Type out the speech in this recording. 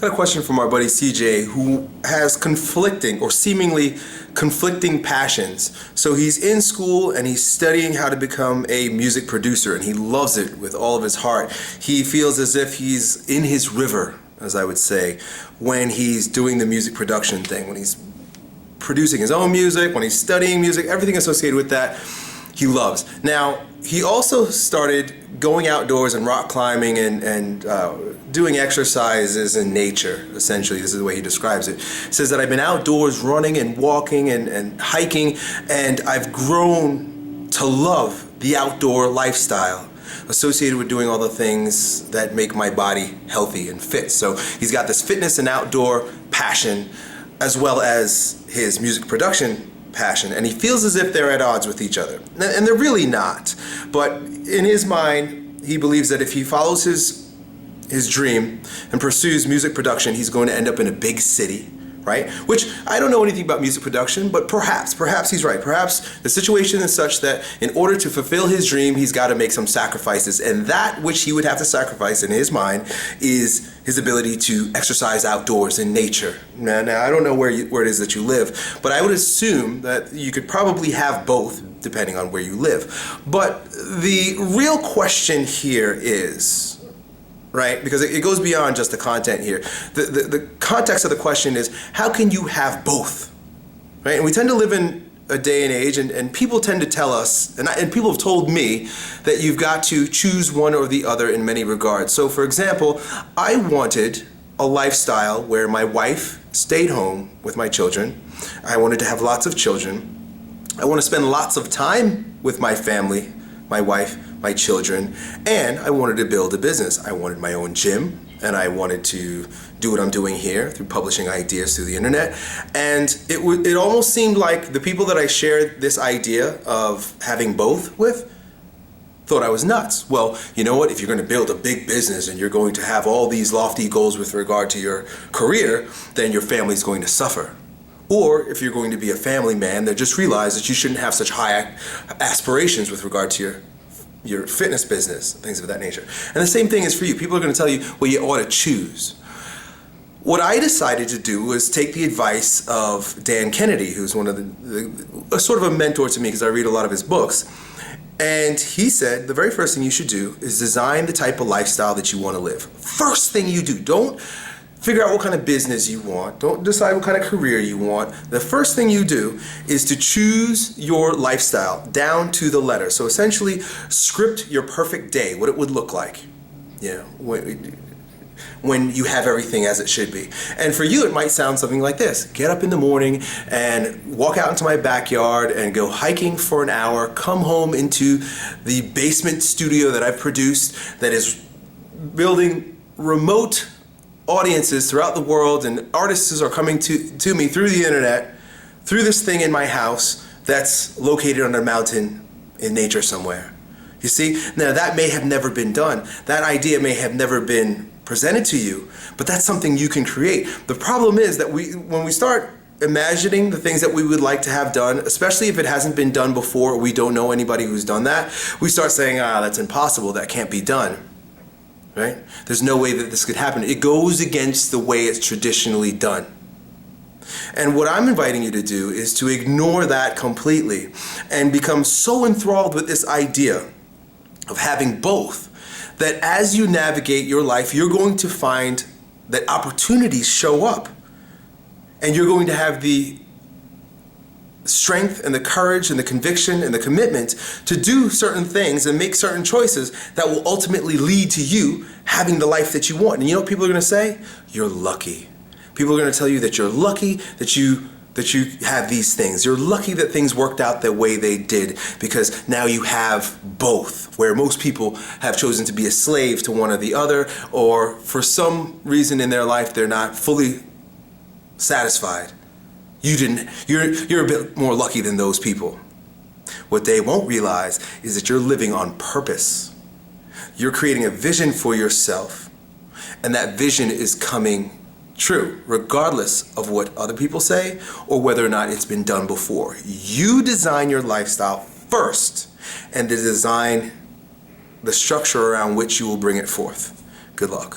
Got a question from our buddy CJ, who has conflicting or seemingly conflicting passions. So he's in school and he's studying how to become a music producer, and he loves it with all of his heart. He feels as if he's in his river, as I would say, when he's doing the music production thing, when he's producing his own music, when he's studying music, everything associated with that, he loves. Now, he also started going outdoors and rock climbing and doing exercises in nature, essentially. This is the way he describes it. He says that I've been outdoors running and walking and hiking, and I've grown to love the outdoor lifestyle associated with doing all the things that make my body healthy and fit. So he's got this fitness and outdoor passion, as well as his music production passion, and he feels as if they're at odds with each other, and they're really not. But in his mind, he believes that if he follows his dream and pursues music production, he's going to end up in a big city, right? Which, I don't know anything about music production, but perhaps he's right. Perhaps the situation is such that in order to fulfill his dream, he's got to make some sacrifices, and that which he would have to sacrifice in his mind is his ability to exercise outdoors in nature. Now I don't know where it is that you live, but I would assume that you could probably have both depending on where you live. But the real question here is, right, because it goes beyond just the content here. The context of the question is, how can you have both? Right? And we tend to live in a day and age, and people tend to tell us, and people have told me, that you've got to choose one or the other in many regards. So for example, I wanted a lifestyle where my wife stayed home with my children. I wanted to have lots of children. I want to spend lots of time with my family, my wife, my children, and I wanted to build a business. I wanted my own gym, and I wanted to do what I'm doing here through publishing ideas through the internet. And it almost seemed like the people that I shared this idea of having both with thought I was nuts. Well, you know what? If you're going to build a big business and you're going to have all these lofty goals with regard to your career, then your family's going to suffer. Or if you're going to be a family man, then just realize that you shouldn't have such high aspirations with regard to your fitness business, things of that nature. And the same thing is for you. People are going to tell you, well, you ought to choose. What I decided to do was take the advice of Dan Kennedy, who's one of a sort of a mentor to me because I read a lot of his books. And he said the very first thing you should do is design the type of lifestyle that you want to live. First thing you do. Don't figure out what kind of business you want. Don't decide what kind of career you want. The first thing you do is to choose your lifestyle down to the letter. So essentially, script your perfect day, what it would look like, you know, when you have everything as it should be. And for you, it might sound something like this. Get up in the morning and walk out into my backyard and go hiking for an hour, come home into the basement studio that I've produced that is building remote audiences throughout the world, and artists are coming to me through the internet, through this thing in my house that's located on a mountain in nature somewhere. You see? Now that may have never been done. That idea may have never been presented to you, but that's something you can create. The problem is that when we start imagining the things that we would like to have done, especially if it hasn't been done before, or we don't know anybody who's done that, we start saying, that's impossible, that can't be done. Right? There's no way that this could happen. It goes against the way it's traditionally done. And what I'm inviting you to do is to ignore that completely and become so enthralled with this idea of having both that as you navigate your life, you're going to find that opportunities show up, and you're going to have the strength and the courage and the conviction and the commitment to do certain things and make certain choices that will ultimately lead to you having the life that you want. And you know what people are going to say? You're lucky. People are going to tell you that you're lucky that you have these things. You're lucky that things worked out the way they did, because now you have both, where most people have chosen to be a slave to one or the other, or for some reason in their life they're not fully satisfied. You're a bit more lucky than those people. What they won't realize is that you're living on purpose. You're creating a vision for yourself, and that vision is coming true, regardless of what other people say or whether or not it's been done before. You design your lifestyle first, and design the structure around which you will bring it forth. Good luck.